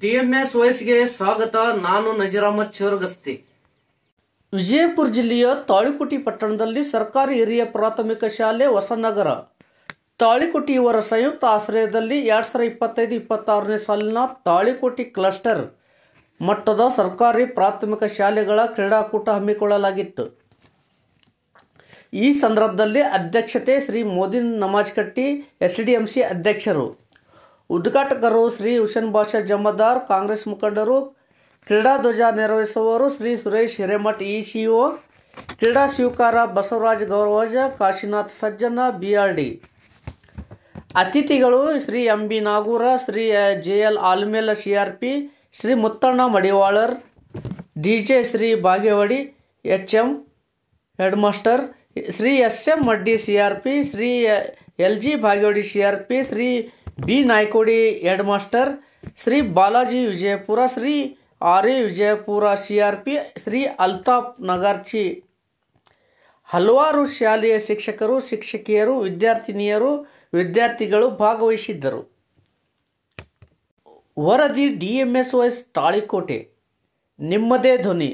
DMS ವಾಯ್ಸ್ಗೆ ಸ್ವಾಗತ. ನಾನು ನಜೀರ್ ಅಹಮದ್ ಚೋರ್ಗಸ್ತಿ. ವಿಜಯಪುರ ಜಿಲ್ಲೆಯ ತಾಳಿಕೋಟೆ ಪಟ್ಟಣದಲ್ಲಿ ಸರ್ಕಾರಿ ಹಿರಿಯ ಪ್ರಾಥಮಿಕ ಶಾಲೆ ಹೊಸನಗರ ತಾಳಿಕೋಟೆ ಇವರ ಸಂಯುಕ್ತ ಆಶ್ರಯದಲ್ಲಿ 2025-26ನೇ ಸಾಲಿನ ತಾಳಿಕೋಟೆ ಕ್ಲಸ್ಟರ್ ಮಟ್ಟದ ಸರ್ಕಾರಿ ಪ್ರಾಥಮಿಕ ಶಾಲೆಗಳ ಕ್ರೀಡಾಕೂಟ ಹಮ್ಮಿಕೊಳ್ಳಲಾಗಿತ್ತು. ಈ ಸಂದರ್ಭದಲ್ಲಿ ಅಧ್ಯಕ್ಷತೆ ಶ್ರೀ ಮೋದಿನ್ ನಮಾಜ್ಕಟ್ಟಿ ಎಸ್ಡಿಎಂಸಿ ಅಧ್ಯಕ್ಷರು, ಉದ್ಘಾಟಕರು ಶ್ರೀ ಹುಸೇನ್ ಬಾಷಾ ಜಮಾದಾರ್, ಕಾಂಗ್ರೆಸ್ ಮುಖಂಡರು, ಕ್ರೀಡಾ ಧ್ವಜ ನೆರವೇರಿಸುವವರು ಶ್ರೀ ಸುರೇಶ್ ಹಿರೇಮಠ್ ಇಸಿಒ, ಕ್ರೀಡಾ ಶಿವಕಾರ ಬಸವರಾಜ್ ಗೌರವಜ, ಕಾಶಿನಾಥ್ ಸಜ್ಜನ ಬಿಆರ್ಡಿ, ಅತಿಥಿಗಳು Shri MB Nagur, Shri JL Almel CRP, Shri Muttanna Madiwalar, DJ Shri Bagewadi HM head master, Shri SM Maddi CRP, Shri LG Bagewadi CRP, Shri B Naikodi head master, Shri Balaji Vijayapura, Shri R A Vijayapura CRP, Shri Altaf Nagarchi, ಹಲವಾರು ಶಾಲೆಯ ಶಿಕ್ಷಕರು, ಶಿಕ್ಷಕಿಯರು, ವಿದ್ಯಾರ್ಥಿನಿಯರು, ವಿದ್ಯಾರ್ಥಿಗಳು ಭಾಗವಹಿಸಿದ್ದರು. ವರದಿ ಡಿಎಂಎಸ್ ವಾಯ್ಸ್ ತಾಳಿಕೋಟೆ. ನಿಮ್ಮದೇ ಧ್ವನಿ.